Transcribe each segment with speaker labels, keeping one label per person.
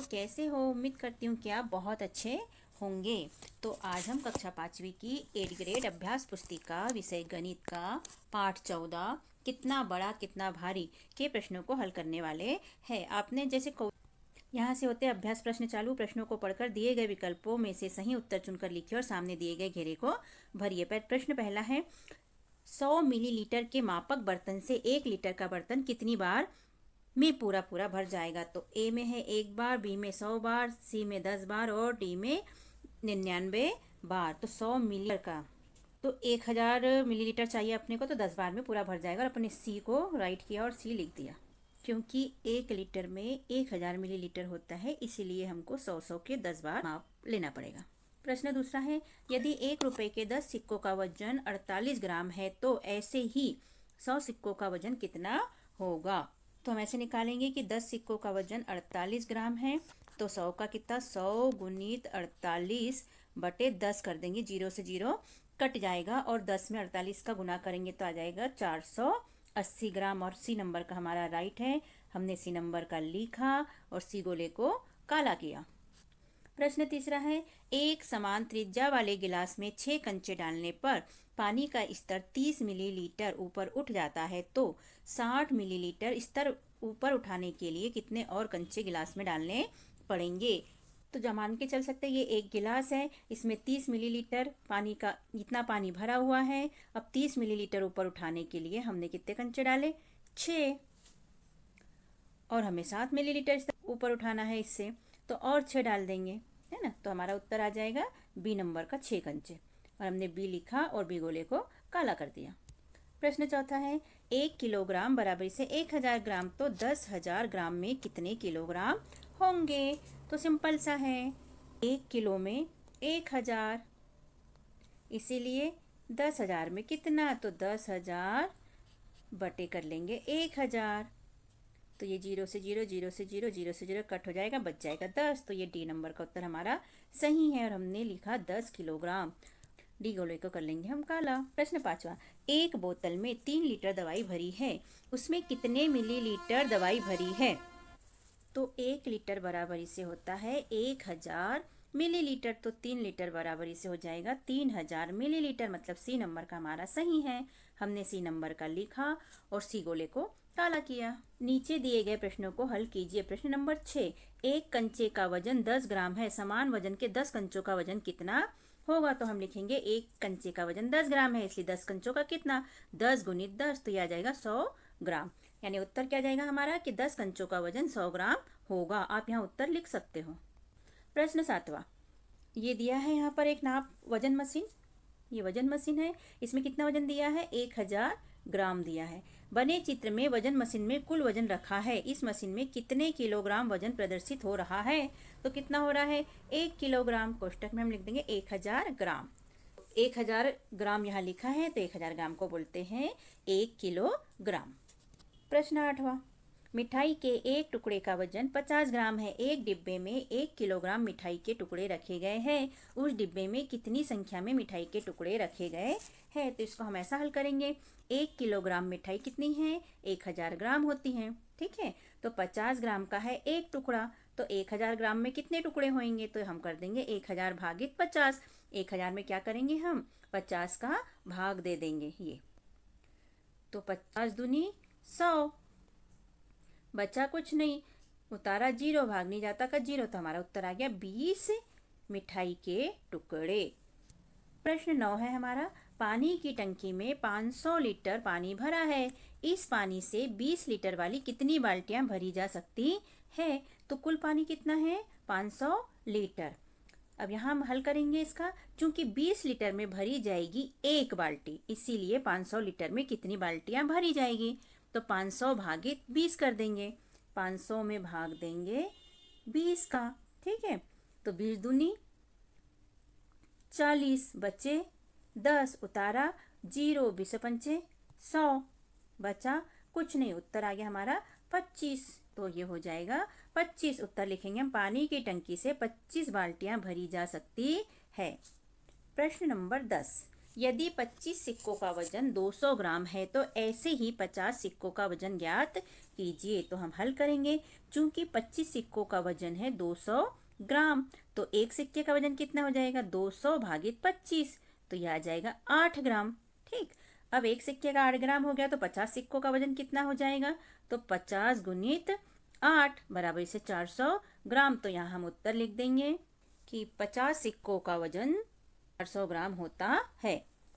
Speaker 1: कैसे हो? उम्मीद करती हूँ कि आप बहुत अच्छे होंगे। तो आज हम कक्षा 5वीं की 8 ग्रेड अभ्यास पुस्तिका विषय गणित का पाठ 14 कितना बड़ा कितना भारी के प्रश्नों को हल करने वाले हैं। आपने जैसे यहाँ से होते अभ्यास प्रश्न चालू। प्रश्नों को पढ़कर दिए गए विकल्पों में से सही उत्तर चुनकर लिखिए और सामने दिए गए घेरे को भरिए। प्रश्न पहला है, 100 मिलीलीटर के मापक बर्तन से 1 लीटर का बर्तन कितनी बार में पूरा भर जाएगा? तो ए में है 1 बार, बी में 100 बार, सी में 10 बार और डी में 99 बार। तो 100 मिलीलीटर का तो 1000 मिलीलीटर चाहिए अपने को, तो 10 बार में पूरा भर जाएगा। और अपने सी को राइट किया और सी लिख दिया, क्योंकि 1 लीटर में 1000 मिलीलीटर होता है, इसीलिए हमको 100 के 10 बार माप लेना पड़ेगा। प्रश्न दूसरा है, यदि 1 रुपए के 10 सिक्कों का वजन 48 ग्राम है तो ऐसे ही 100 सिक्कों का वजन कितना होगा? तो हम ऐसे निकालेंगे कि 10 सिक्कों का वजन 48 ग्राम है, तो 100 का कितना, 100 गुणित 48 बटे 10 कर देंगे। 0 से 0 कट जाएगा और 10 में 48 का गुना करेंगे तो आ जाएगा 480 ग्राम। और सी नंबर का हमारा राइट है। हमने सी नंबर का लिखा और सी गोले को काला किया। प्रश्न तीसरा है, एक समान त्रिज्या वाले गिलास में 6 कंचे डालने पर पानी का स्तर 30 मिलीलीटर ऊपर उठ जाता है, तो 60 मिलीलीटर स्तर ऊपर उठाने के लिए कितने और कंचे गिलास में डालने पड़ेंगे? तो जो मान के चल सकते हैं, ये एक गिलास है, इसमें 30 मिलीलीटर पानी का इतना पानी भरा हुआ है। अब 30 मिलीलीटर ऊपर उठाने के लिए हमने कितने कंचे डाले? 6। और हमें 7 मिलीलीटर ऊपर उठाना है इससे, तो और 6 डाल देंगे, है ना। तो हमारा उत्तर आ जाएगा बी नंबर का 6 कंचे। और हमने बी लिखा और बी गोले को काला कर दिया। प्रश्न चौथा है, 1 किलोग्राम बराबर से 1000 ग्राम, तो 10,000 ग्राम में कितने किलोग्राम होंगे? तो सिंपल सा है, 1 किलो में 1000, इसीलिए 10,000 में कितना, तो 10,000 बटे कर लेंगे 1000। तो ये 0 से 0, 0 से 0, 0 से 0 कट हो जाएगा, बच जाएगा 10। तो ये डी नंबर का उत्तर हमारा सही है और हमने लिखा 10 किलोग्राम। डी गोले को कर लेंगे हम काला। प्रश्न 5वां, एक बोतल में 3 लीटर दवाई भरी है, उसमें कितने मिलीलीटर दवाई भरी है? तो 1 लीटर बराबरी से होता है 1000 मिलीलीटर, तो 3 लीटर बराबरी से हो जाएगा 3000 मिलीलीटर। मतलब सी नंबर का हमारा सही है। हमने सी नंबर का लिखा और सी गोले को काला किया। नीचे दिए गए प्रश्नों को हल कीजिए। प्रश्न नंबर 6, एक कंचे का वजन 10 ग्राम है, समान वजन के 10 कंचों का वजन कितना होगा? तो हम लिखेंगे एक कंचे का वजन 10 ग्राम है, इसलिए 10 कंचों का कितना, 10 गुणित 10, तो यह आ जाएगा 100 ग्राम। यानी उत्तर क्या जाएगा हमारा कि 10 कंचों का वजन 100 ग्राम होगा। आप यहाँ उत्तर लिख सकते हो। प्रश्न 7वां, ये दिया है यहाँ पर एक नाप वजन मशीन। ये वजन मशीन है, इसमें कितना वजन दिया है? 1000 ग्राम दिया है। बने चित्र में वजन मशीन में कुल वजन रखा है, इस मशीन में कितने किलोग्राम वजन प्रदर्शित हो रहा है? तो कितना हो रहा है? 1 किलोग्राम। कोष्टक में हम लिख देंगे 1000 ग्राम। 1000 ग्राम यहाँ लिखा है, तो 1000 ग्राम को बोलते हैं 1 किलोग्राम। प्रश्न 8वां, मिठाई के एक टुकड़े का वजन 50 ग्राम है, एक डिब्बे में 1 किलोग्राम मिठाई के टुकड़े रखे गए हैं, उस डिब्बे में कितनी संख्या में मिठाई के टुकड़े रखे गए हैं? तो इसको हम ऐसा हल करेंगे, 1 किलोग्राम मिठाई कितनी है? 1000 ग्राम होती है, ठीक है। तो 50 ग्राम का है एक टुकड़ा, तो 1000 ग्राम में कितने टुकड़े होंगे? तो हम कर देंगे 1000 भागित 50। 1000 में क्या करेंगे हम? 50 का भाग दे देंगे ये, तो 50 दूनी 100, बचा कुछ नहीं, उतारा 0, भाग नहीं जाता का 0, तो हमारा उत्तर आ गया 20 मिठाई के टुकड़े। प्रश्न 9 है हमारा, पानी की टंकी में 500 लीटर पानी भरा है, इस पानी से 20 लीटर वाली कितनी बाल्टियां भरी जा सकती है? तो कुल पानी कितना है? 500 लीटर। अब यहाँ हम हल करेंगे इसका, चूंकि 20 लीटर में भरी जाएगी एक बाल्टी, इसीलिए 500 लीटर में कितनी बाल्टियां भरी जाएगी? तो 500 भागित 20 कर देंगे, 500 में भाग देंगे 20 का, ठीक है। तो 20 दूनी 40, बचे 10, उतारा 0, 20 पंचे 100, बचा कुछ नहीं, उत्तर आ गया हमारा 25। तो ये हो जाएगा 25। उत्तर लिखेंगे हम, पानी की टंकी से 25 बाल्टियां भरी जा सकती है। प्रश्न नंबर 10, यदि 25 सिक्कों का वजन 200 ग्राम है तो ऐसे ही 50 सिक्कों का वजन ज्ञात कीजिए। तो हम हल करेंगे। चूंकि 25 सिक्कों का वजन है 200 ग्राम, तो एक सिक्के का वजन कितना हो जाएगा? 200 भागित 25, तो यह आ जाएगा 8 ग्राम। ठीक, अब एक सिक्के का 8 ग्राम हो गया, तो 50 सिक्कों का वजन कितना हो जाएगा? तो 50 गुणित 8 बराबर इसे 400 ग्राम। तो यहाँ हम उत्तर लिख देंगे कि 50 सिक्कों का वजन 400 ग्राम होता है।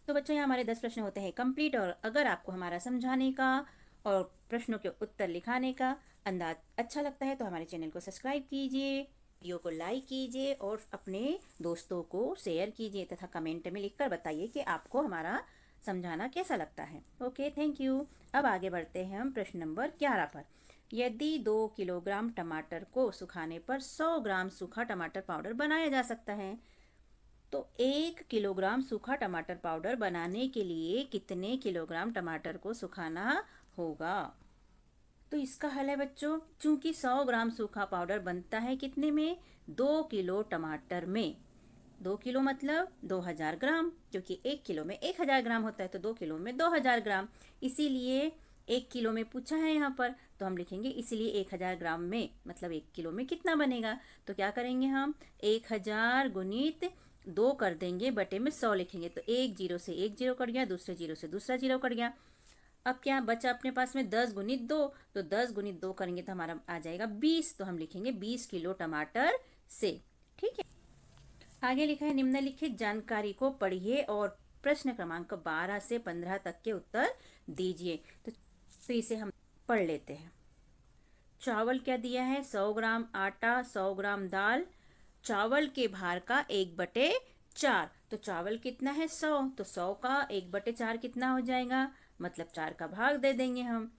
Speaker 1: तो बच्चों, यहाँ हमारे 10 प्रश्न होते हैं कंप्लीट। और अगर आपको हमारा समझाने का और प्रश्नों के उत्तर लिखाने का अंदाज अच्छा लगता है तो हमारे चैनल को सब्सक्राइब कीजिए, वीडियो को लाइक कीजिए और अपने दोस्तों को शेयर कीजिए तथा कमेंट में लिखकर बताइए कि आपको हमारा समझाना कैसा लगता है। Okay, thank you. अब आगे बढ़ते हैं हम प्रश्न नंबर 11 पर। यदि 2 किलोग्राम टमाटर को सुखाने पर 100 ग्राम सूखा टमाटर पाउडर बनाया जा सकता है, तो 1 किलोग्राम सूखा टमाटर पाउडर बनाने के लिए कितने किलोग्राम टमाटर को सुखाना होगा? तो इसका हल है बच्चों, चूंकि 100 ग्राम सूखा पाउडर बनता है कितने में? 2 किलो टमाटर में। 2 किलो मतलब 2000 ग्राम, क्योंकि 1 किलो में 1000 ग्राम होता है, तो 2 किलो में 2000 ग्राम। इसीलिए 1 किलो में पूछा है यहाँ पर, तो हम लिखेंगे इसलिए 1000 ग्राम में, मतलब 1 किलो में कितना बनेगा? तो क्या करेंगे हम? 1000 गुणित 2 कर देंगे, बटे में 100 लिखेंगे। तो एक जीरो से एक जीरो कट गया, दूसरे जीरो से दूसरा जीरो कट गया। अब क्या बचा अपने पास में? 10 गुणित 2, तो 10 गुणित 2 करेंगे तो हमारा आ जाएगा 20। तो हम लिखेंगे 20 किलो टमाटर से। ठीक है, आगे लिखा है निम्नलिखित जानकारी को पढ़िए और प्रश्न क्रमांक 12 से 15 तक के उत्तर दीजिए। तो इसे हम पढ़ लेते हैं। चावल क्या दिया है? 100 ग्राम आटा, 100 ग्राम दाल, चावल के भार का 1/4। तो चावल कितना है? 100, तो 100 का 1/4 कितना हो जाएगा? मतलब 4 का भाग दे देंगे हम।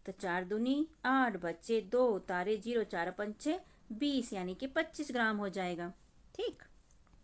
Speaker 1: तो 4 दूनी 8, बच्चे 2, उतारे 0, 4 पंचे 20, यानी कि 25 ग्राम हो जाएगा। ठीक,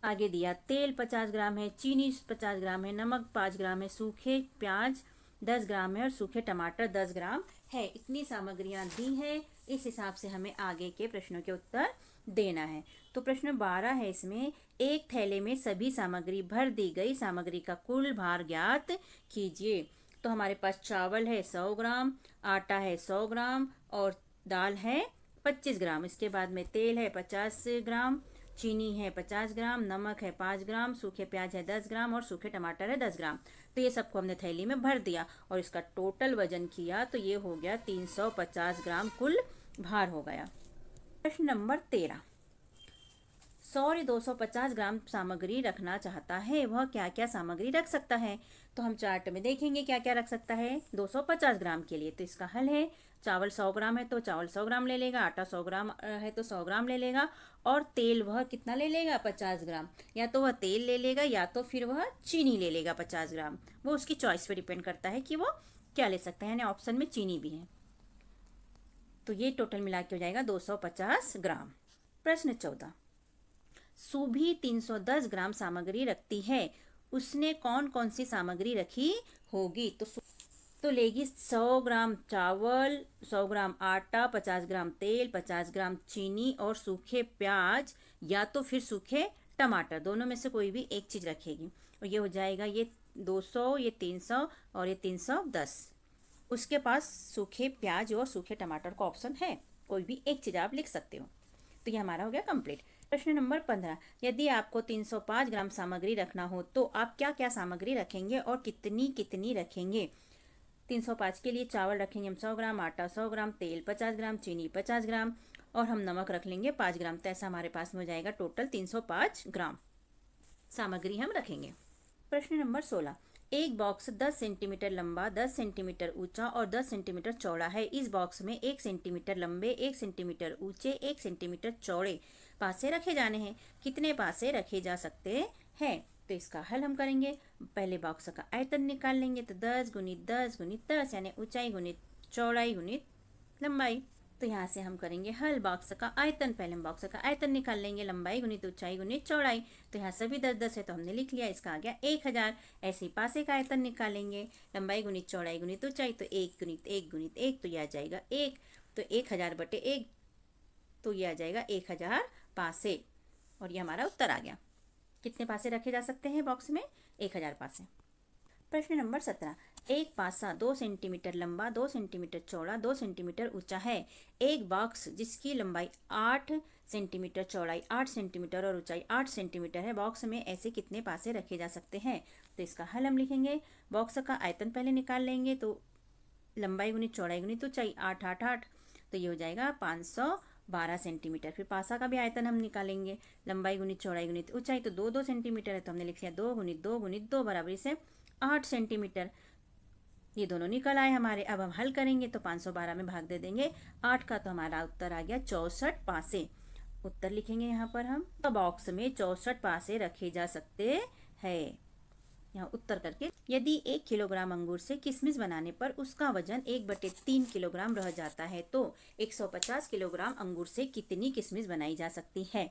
Speaker 1: आगे दिया तेल 50 ग्राम है, चीनी 50 ग्राम है, नमक 5 ग्राम है, सूखे प्याज 10 ग्राम है और सूखे टमाटर 10 ग्राम है। इतनी सामग्रियां दी है, इस हिसाब से हमें आगे के प्रश्नों के उत्तर देना है। तो प्रश्न 12 है, इसमें एक थैले में सभी सामग्री भर दी गई सामग्री का कुल भार ज्ञात कीजिए। तो हमारे पास चावल है 100 ग्राम, आटा है 100 ग्राम और दाल है 25 ग्राम। इसके बाद में तेल है 50 ग्राम, चीनी है 50 ग्राम, नमक है 5 ग्राम, सूखे प्याज है 10 ग्राम और सूखे टमाटर है 10 ग्राम। तो ये सबको हमने थैली में भर दिया और इसका टोटल वजन किया तो ये हो गया 350 ग्राम कुल भार हो गया। प्रश्न नंबर 13। सौर्य 250 ग्राम सामग्री रखना चाहता है, वह क्या क्या सामग्री रख सकता है? तो हम चार्ट में देखेंगे क्या क्या रख सकता है 250 ग्राम के लिए। तो इसका हल है, चावल 100 ग्राम है तो चावल 100 ग्राम ले लेगा, आटा 100 ग्राम है तो 100 ग्राम ले लेगा और तेल वह कितना ले लेगा? 50 ग्राम। या तो वह तेल ले लेगा या तो फिर वह चीनी ले लेगा 50 ग्राम। वो उसकी चॉइस पे डिपेंड करता है कि वो क्या ले सकता है, यानी ऑप्शन में चीनी भी है। तो ये टोटल मिला के हो जाएगा 250 ग्राम। प्रश्न 14। सुभी 310 ग्राम सामग्री रखती है, उसने कौन कौन सी सामग्री रखी होगी? तो लेगी 100 ग्राम चावल, 100 ग्राम आटा, 50 ग्राम तेल, 50 ग्राम चीनी और सूखे प्याज या तो फिर सूखे टमाटर, दोनों में से कोई भी एक चीज रखेगी। और ये हो जाएगा ये 200, ये 300 और ये 310। उसके पास सूखे प्याज और सूखे टमाटर का ऑप्शन है, कोई भी एक चीज आप लिख सकते हो। तो ये हमारा हो गया कंप्लीट। प्रश्न नंबर 15। यदि आपको 305 ग्राम सामग्री रखना हो तो आप क्या क्या सामग्री रखेंगे और कितनी कितनी रखेंगे? 305 के लिए चावल रखेंगे हम 100 ग्राम, आटा 100 ग्राम, तेल 50 ग्राम, चीनी 50 ग्राम और हम नमक रख लेंगे 5 ग्राम। तो ऐसा हमारे पास में हो जाएगा टोटल 305 ग्राम सामग्री हम रखेंगे। प्रश्न नंबर 16। एक बॉक्स 10 सेंटीमीटर लंबा, 10 सेंटीमीटर ऊंचा और 10 सेंटीमीटर चौड़ा है। इस बॉक्स में 1 सेंटीमीटर लंबे, 1 सेंटीमीटर ऊंचे, 1 सेंटीमीटर चौड़े पासे रखे जाने हैं। कितने पासे रखे जा सकते हैं? तो इसका हल हम करेंगे। पहले बॉक्स का आयतन निकाल लेंगे, तो 10 गुणित 10 गुणित 10 यानी ऊंचाई गुणित चौड़ाई गुणित लंबाई। तो यहाँ से हम करेंगे हल। बॉक्स का आयतन, पहले हम बॉक्स का आयतन निकाल लेंगे, लंबाई गुणित ऊंचाई गुणित चौड़ाई। तो यहाँ सभी 10-10 है तो हमने लिख लिया, इसका आ गया 1000। ऐसे ही पासे का आयतन निकालेंगे, लंबाई गुणित चौड़ाई गुणित ऊंचाई, तो 1 गुणित 1 गुणित 1 तो यह आ जाएगा 1। तो 1000 बटे 1 तो यह आ जाएगा 1000 पासे। और ये हमारा उत्तर आ गया। कितने पासे रखे जा सकते हैं बॉक्स में? 1000 पासे। प्रश्न नंबर 17। एक पासा 2 सेंटीमीटर लंबा, 2 सेंटीमीटर चौड़ा, 2 सेंटीमीटर ऊंचा है। एक बॉक्स जिसकी लंबाई 8 सेंटीमीटर, चौड़ाई 8 सेंटीमीटर और ऊंचाई 8 सेंटीमीटर है, बॉक्स में ऐसे कितने पासे रखे जा सकते हैं? तो इसका हल हम लिखेंगे। बॉक्स का आयतन पहले निकाल लेंगे, तो लंबाई गुणित चौड़ाई गुणित ऊंचाई 8 8 8, तो ये हो जाएगा 512 सेंटीमीटर। फिर पासा का भी आयतन हम निकालेंगे, लंबाई गुणित चौड़ाई गुणित ऊंचाई, तो 2 2 सेंटीमीटर है, तो हमने लिख लिया 2 गुणित 2 गुणित 2 बराबर इसे 8 सेंटीमीटर। ये दोनों निकल आए हमारे। अब हम हल करेंगे तो 512 में भाग दे देंगे 8 का, तो हमारा उत्तर आ गया 64 पासे। उत्तर लिखेंगे यहाँ पर हम। तो बॉक्स में 64 पासे रखे जा सकते हैं। यहाँ उत्तर करके, यदि 1 किलोग्राम अंगूर से किशमिश बनाने पर उसका वजन 1/3 किलोग्राम रह जाता है, तो 150 किलोग्राम अंगूर से कितनी किशमिश बनाई जा सकती है?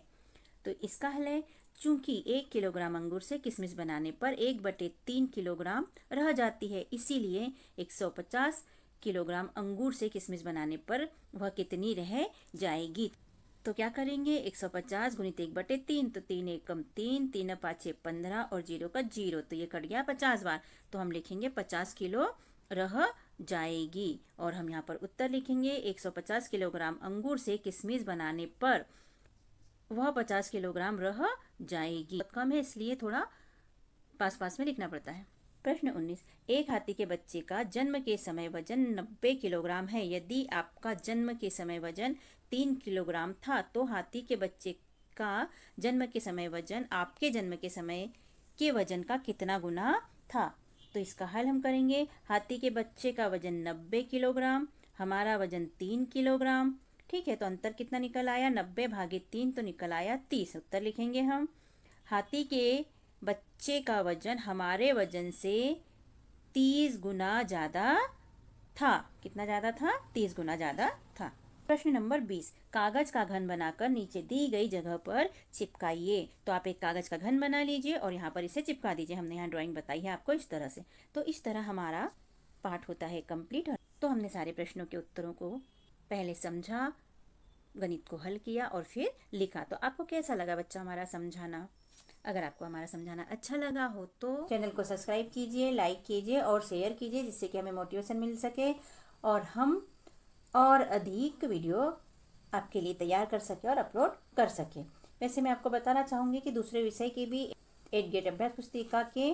Speaker 1: तो इसका हल है, चूंकि 1 किलोग्राम अंगूर से किशमिश बनाने पर 1/3 किलोग्राम रह जाती है, इसीलिए 150 किलोग्राम अंगूर से किशमिश बनाने पर वह कितनी रह जाएगी? तो क्या करेंगे, 150 गुणित 1/3, तो 3 एकम 3, 3 पाँचे 15 और 0 का 0, तो ये कट गया 50 बार, तो हम लिखेंगे 50 किलो रह जाएगी। और हम यहाँ पर उत्तर लिखेंगे, 150 किलोग्राम अंगूर से किशमिश बनाने पर वह 50 किलोग्राम रह जाएगी। बहुत कम है, इसलिए थोड़ा पास पास में लिखना पड़ता है। प्रश्न 19, एक हाथी के बच्चे का जन्म के समय वजन 90 किलोग्राम है। यदि आपका जन्म के समय वजन 3 किलोग्राम था, तो हाथी के बच्चे का जन्म के समय वजन आपके जन्म के समय के वजन का कितना गुना था? तो इसका हल हम करेंगे। हाथी के बच्चे का वजन 90 किलोग्राम, हमारा वजन 3 किलोग्राम, ठीक है। तो अंतर कितना निकल आया, 90 भागे 3, तो निकल आया 30। उत्तर लिखेंगे हम। हाथी के बच्चे का वजन हमारे वजन से 30 गुना ज़्यादा था। कितना ज़्यादा था? 30 गुना ज़्यादा था। प्रश्न नंबर 20, कागज का घन बनाकर नीचे दी गई जगह पर चिपकाइए। तो आप एक कागज का घन बना लीजिए और यहाँ पर इसे चिपका दीजिए। हमने यहाँ ड्राइंग बताई है आपको इस तरह से। तो इस तरह हमारा पाठ होता है कंप्लीट। तो हमने सारे प्रश्नों के उत्तरों को पहले समझा, गणित को हल किया और फिर लिखा। तो आपको कैसा लगा बच्चा हमारा समझाना? अगर आपको हमारा समझाना अच्छा लगा हो तो चैनल को सब्सक्राइब कीजिए, लाइक कीजिए और शेयर कीजिए, जिससे कि हमें मोटिवेशन मिल सके और हम और अधिक वीडियो आपके लिए तैयार कर सके और अपलोड कर सके। वैसे मैं आपको बताना चाहूँगी कि दूसरे विषय की भी 8 ग्रेड अभ्यास पुस्तिका के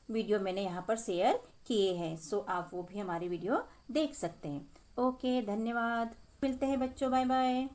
Speaker 1: वीडियो मैंने यहाँ पर शेयर किए हैं, सो आप वो भी हमारी वीडियो देख सकते हैं। ओके, धन्यवाद। मिलते हैं बच्चों, बाय बाय।